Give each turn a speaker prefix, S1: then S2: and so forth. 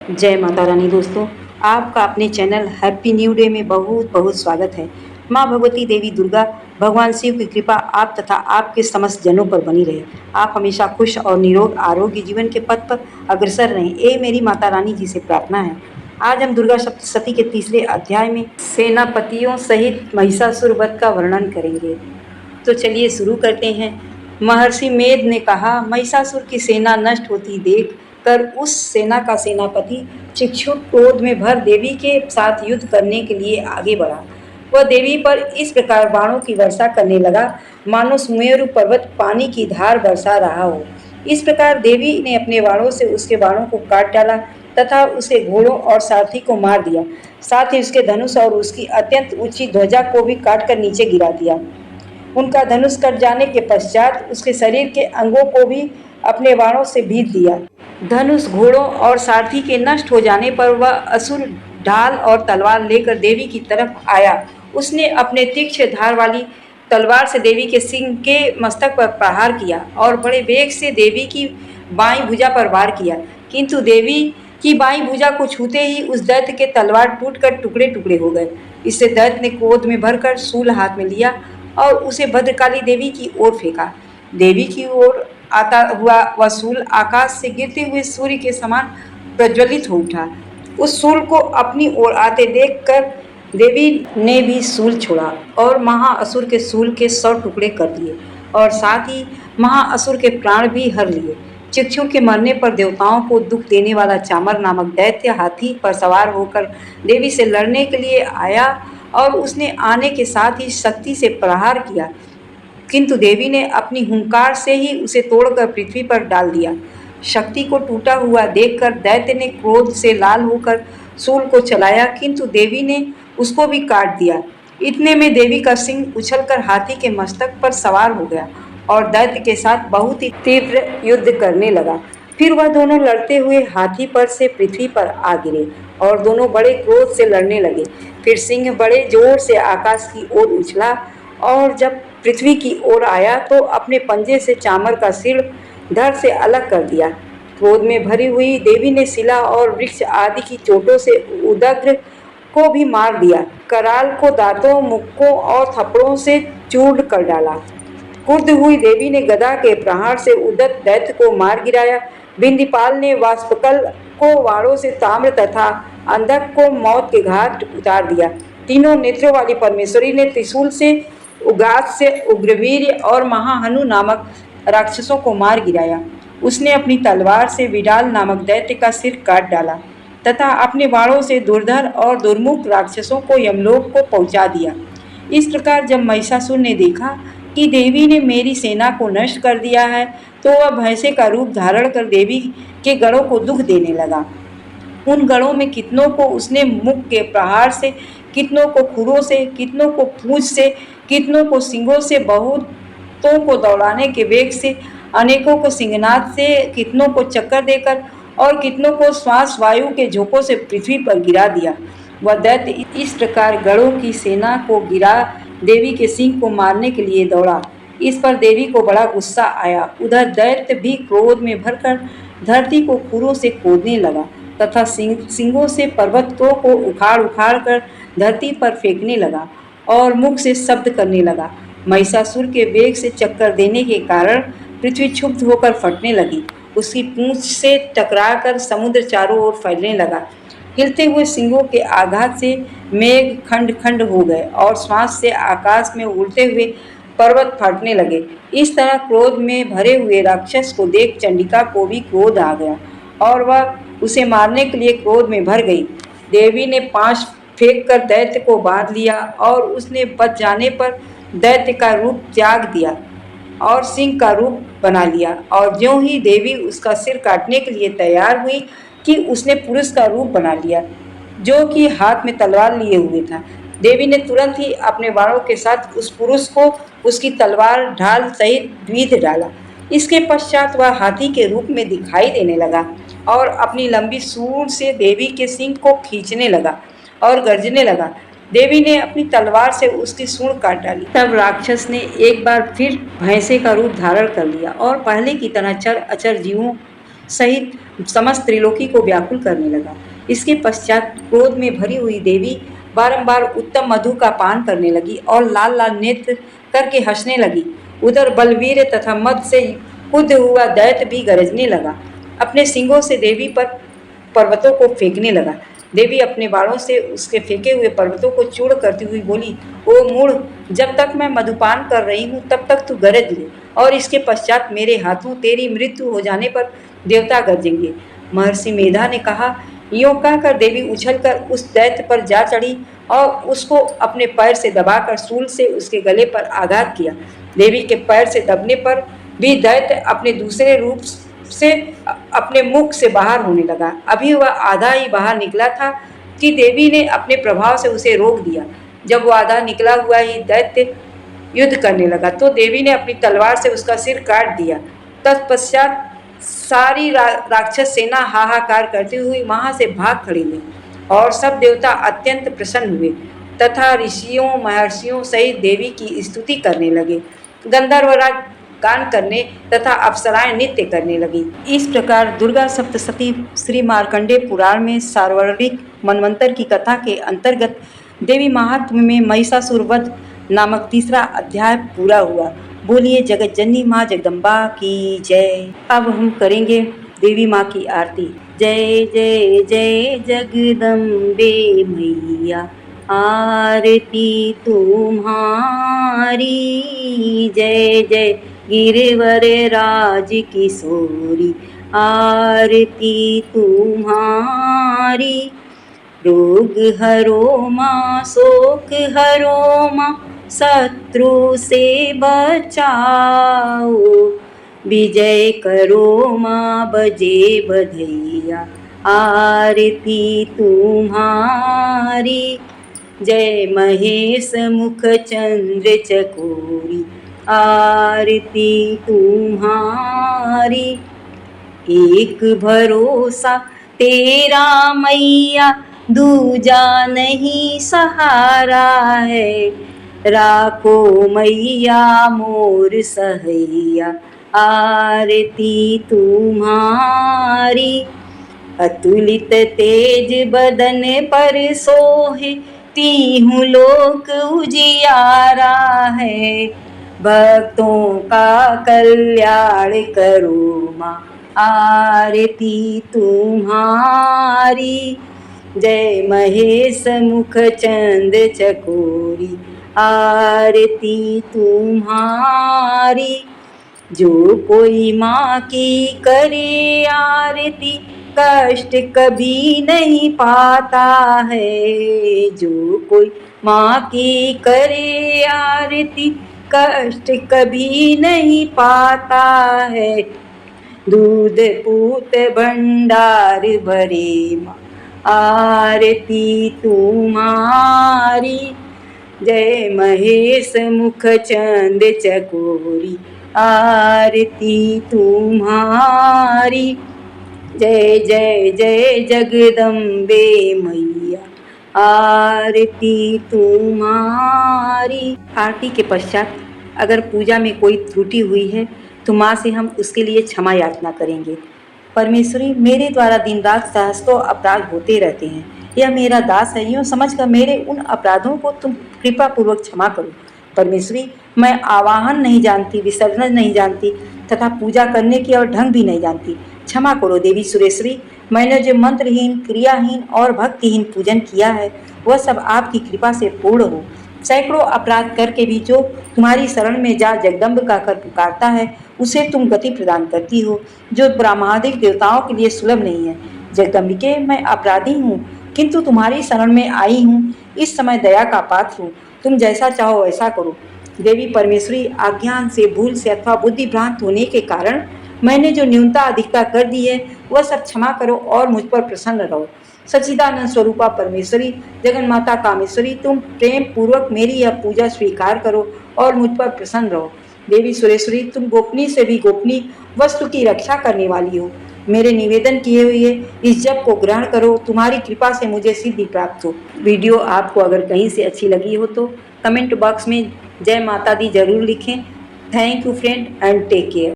S1: जय माता रानी दोस्तों, आपका अपने चैनल हैप्पी न्यू डे में बहुत बहुत स्वागत है। माँ भगवती देवी दुर्गा, भगवान शिव की कृपा आप तथा आपके समस्त जनों पर बनी रहे। आप हमेशा खुश और निरोग आरोग्य जीवन के पथ पर अग्रसर रहें, ये मेरी माता रानी जी से प्रार्थना है। आज हम दुर्गा सप्तशती के तीसरे अध्याय में सेनापतियों सहित महिषासुर वध का वर्णन करेंगे। तो चलिए शुरू करते हैं। महर्षि मेद ने कहा, महिषासुर की सेना नष्ट होती देख कर उस सेना का सेनापति चिक्षुक क्रोध में भर देवी के साथ युद्ध करने के लिए आगे बढ़ा। वह देवी पर इस प्रकार बाणों की वर्षा करने लगा मानो सुमेरु पर्वत पानी की धार बरसा रहा हो। इस प्रकार देवी ने अपने बाणों से उसके बाणों को काट डाला तथा उसके घोड़ों और सारथी को मार दिया। साथ ही उसके धनुष और उसकी अत्यंत ऊंची ध्वजा को भी काटकर नीचे गिरा दिया। उनका धनुष कट जाने के पश्चात उसके शरीर के अंगों को भी अपने बाणों से बींध दिया। धनुष, घोड़ों और सारथी के नष्ट हो जाने पर वह असुर ढाल और तलवार लेकर देवी की तरफ आया। उसने अपने तीक्ष्ण धार वाली तलवार से देवी के सिंह के मस्तक पर प्रहार किया और बड़े वेग से देवी की बाईं भुजा पर वार किया, किंतु देवी की बाईं भुजा को छूते ही उस दैत्य के तलवार टूटकर टुकड़े टुकड़े हो गए। इससे दैत्य ने क्रोध में भरकर शूल हाथ में लिया और उसे भद्रकाली देवी की ओर फेंका। देवी की ओर आता हुआ वह शूल आकाश से गिरते हुए सूर्य के समान प्रज्वलित हो उठा। उस शूल को अपनी ओर आते देखकर देवी ने भी शूल छोड़ा और महाअसुर के शूल के 100 टुकड़े कर दिए और साथ ही महाअसुर के प्राण भी हर लिए। चिक्षु के मरने पर देवताओं को दुख देने वाला चामर नामक दैत्य हाथी पर सवार होकर देवी से लड़ने के लिए आया और उसने आने के साथ ही शक्ति से प्रहार किया, किंतु देवी ने अपनी हुंकार से ही उसे तोड़कर पृथ्वी पर डाल दिया। शक्ति को टूटा हुआ देखकर दैत्य ने क्रोध से लाल होकर शूल को चलाया, किंतु देवी ने उसको भी काट दिया। इतने में देवी का सिंह उछलकर हाथी के मस्तक पर सवार हो गया और दैत्य के साथ बहुत ही तीव्र युद्ध करने लगा। फिर वह दोनों लड़ते हुए हाथी पर से पृथ्वी पर आ गिरे और दोनों बड़े क्रोध से लड़ने लगे। फिर सिंह बड़े जोर से आकाश की ओर उछला और जब पृथ्वी की ओर आया तो अपने पंजे से चामर का सिर धड़ से अलग कर दिया। क्रोध में भरी हुई देवी ने शिला और वृक्ष आदि की चोटों से उदग्र को भी मार दिया। कराल को दांतों, मुक्कों और थप्पड़ों से चूर्ण कर डाला। क्रुद्ध हुई देवी ने गदा के प्रहार से उद्यत दैत्य को मार गिराया। बिंदीपाल ने वाष्पकल को वारों से ताम्र तथा अंधक को मौत के घाट उतार दिया। तीनों नेत्रों वाली परमेश्वरी ने त्रिशूल से उगात से उग्रवीर्य और महाहनु नामक राक्षसों को मार गिराया। उसने अपनी तलवार से विडाल नामक दैत्य का सिर काट डाला तथा अपने बाणों से दुर्धर और दुर्मुख राक्षसों को यमलोक को पहुंचा दिया। इस प्रकार जब महिषासुर ने देखा कि देवी ने मेरी सेना को नष्ट कर दिया है, तो वह भैंसे का रूप धारण कर देवी के गढ़ों को दुख देने लगा। उन गढ़ों में कितनों को उसने मुख के प्रहार से, कितनों को खुरों से, कितनों को पूंछ से, कितनों को सिंगों से, बहुतों को दौड़ाने के वेग से, अनेकों को सिंहनाद से, कितनों को चक्कर देकर और कितनों को श्वास वायु के झोंकों से पृथ्वी पर गिरा दिया। वह दैत्य इस प्रकार गढ़ों की सेना को गिरा देवी के सिंह को मारने के लिए दौड़ा। इस पर देवी को बड़ा गुस्सा आया। उधर दैत्य भी क्रोध में भरकर धरती को खुरों से खोदने लगा तथा सिंगों से पर्वतों को उखाड़ उखाड़ कर धरती पर फेंकने लगा और मुख से शब्द करने लगा। महिषासुर के वेग से चक्कर देने के कारण पृथ्वी क्षुब्ध होकर फटने लगी। उसकी पूंछ से टकराकर समुद्र चारों ओर फैलने लगा। हिलते हुए सिंगों के आघात से मेघ खंड खंड हो गए और श्वास से आकाश में उड़ते हुए पर्वत फटने लगे। इस तरह क्रोध में भरे हुए राक्षस को देख चंडिका को भी क्रोध आ गया और वह उसे मारने के लिए क्रोध में भर गई। देवी ने पांच फेंक कर दैत्य को बांध लिया और उसने बच जाने पर दैत्य का रूप त्याग दिया और सिंह का रूप बना लिया। और ज्यों ही देवी उसका सिर काटने के लिए तैयार हुई कि उसने पुरुष का रूप बना लिया, जो कि हाथ में तलवार लिए हुए था। देवी ने तुरंत ही अपने बाणों के साथ उस पुरुष को उसकी तलवार ढाल सहित बींध डाला। इसके पश्चात वह हाथी के रूप में दिखाई देने लगा और अपनी लंबी सूंड से देवी के सिंह को खींचने लगा और गर्जने लगा। देवी ने अपनी तलवार से उसकी सूंड काट डाली। तब राक्षस ने एक बार फिर भैंसे का रूप धारण कर लिया और पहले की तरह चर अचर जीवों सहित समस्त त्रिलोकी को व्याकुल करने लगा। इसके पश्चात क्रोध में भरी हुई देवी बारंबार उत्तम मधु का पान करने लगी और लाल लाल नेत्र करके हंसने लगी। उधर बलवीर तथा मद से क्रुद्ध हुआ दैत्य भी गरजने लगा। अपने सिंगों से देवी पर पर्वतों को फेंकने लगा। देवी अपने बाणों से उसके फेंके हुए पर्वतों को चूर्ण करती हुई बोली, ओ मूढ़, जब तक मैं मधुपान कर रही हूँ तब तक तू गरज ले, और इसके पश्चात मेरे हाथों तेरी मृत्यु हो जाने पर देवता गरजेंगे। महर्षि मेधा ने कहा। यों कहकर देवी उछलकर उस दैत्य पर जा चढ़ी और उसको अपने पैर से दबाकर शूल से उसके गले पर आघात किया। देवी के पैर से दबने पर भी दैत्य अपने दूसरे रूप से अपने मुख से बाहर होने लगा। अभी वह आधा ही बाहर निकला था कि देवी ने अपने प्रभाव से उसे रोक दिया। जब वह आधा निकला हुआ ही दैत्य युद्ध करने लगा तो देवी ने अपनी तलवार से उसका सिर काट दिया। तत्पश्चात सारी राक्षस सेना हाहाकार करती हुई वहां से भाग खड़ी हुई और सब देवता अत्यंत प्रसन्न हुए तथा ऋषियों महर्षियों सहित देवी की स्तुति करने लगे। गंधर्वराज गान करने तथा अप्सराएं नृत्य करने लगी। इस प्रकार दुर्गा सप्तशती श्री मार्कंडेय पुराण में सार्वरिक मनवंतर की कथा के अंतर्गत देवी महात्म्य में महिषासुर वध नामक तीसरा अध्याय पूरा हुआ। बोलिए जगत जननी माँ जगदम्बा की जय। अब हम करेंगे देवी माँ की आरती। जय जय जय जगदम्बे मैया, आरती तुम्हारी। जय जय गिरवर राज किशोरी, आरती तुम्हारी। रोग हरो माँ, शोक हरो माँ, शत्रु से बचाओ। विजय करो माँ, बजे बधैया, आरती तुम्हारी। जय महेश मुख चंद्र चकोरी, आरती तुम्हारी। एक भरोसा तेरा मैया, दूजा नहीं सहारा है। राखो मैया मोर सहैया, आरती तुम्हारी। अतुलित तेज बदन पर सोहे, तीहूं लोक उजियारा है। भक्तों का कल्याण करो माँ, आरती तुम्हारी। जय महेश मुख चंद चकोरी, आरती तुम्हारी। जो कोई माँ की करे आरती, कष्ट कभी नहीं पाता है। जो कोई माँ की करे आरती, कष्ट कभी नहीं पाता है। दूध पूत भंडार भरे माँ, आरती तुम्हारी। जय महेश मुख चंद चकोरी, आरती तुम्हारी। जय जय जय जगदम्बे मैया, आरती तुम्हारी। आरती के पश्चात अगर पूजा में कोई त्रुटि हुई है तो माँ से हम उसके लिए क्षमा याचना करेंगे। परमेश्वरी, मेरे द्वारा दिन रात सहस्त्रों अपराध होते रहते हैं। यह मेरा दास है, यूँ समझकर मेरे उन अपराधों को तुम कृपा पूर्वक क्षमा करो। परमेश्वरी, मैं आवाहन नहीं जानती, विसर्जन नहीं जानती तथा पूजा करने की और ढंग भी नहीं जानती। क्षमा करो देवी सुरेश्वरी। मैंने जो मंत्रहीन, क्रियाहीन और भक्तिहीन पूजन किया है वह सब आपकी कृपा से पूर्ण हो। सैकड़ों अपराध करके भी जो तुम्हारी शरण में जा जगदम्ब का कर पुकारता है उसे तुम गति प्रदान करती हो, जो ब्रह्मादिक देवताओं के लिए सुलभ नहीं है। जगदम्बिके, मैं अपराधी हूँ किंतु तुम्हारी शरण में आई हूँ। इस समय दया का पात्र हूँ, तुम जैसा चाहो वैसा करो। देवी परमेश्वरी, अज्ञान से, भूल से अथवा बुद्धि भ्रांत होने के कारण मैंने जो न्यूनता अधिकता कर दी है वह सब क्षमा करो और मुझ पर प्रसन्न रहो। सच्चिदानंद स्वरूपा परमेश्वरी, जगन माता कामेश्वरी, तुम प्रेम पूर्वक मेरी यह पूजा स्वीकार करो और मुझ पर प्रसन्न रहो। देवी सुरेश्वरी, तुम गोपनीय से भी गोपनीय वस्तु की रक्षा करने वाली हो। मेरे निवेदन किए हुए इस जप को ग्रहण करो, तुम्हारी कृपा से मुझे सिद्धि प्राप्त हो। वीडियो आपको अगर कहीं से अच्छी लगी हो तो कमेंट बॉक्स में जय माता दी जरूर लिखें। Thank you friend and take care.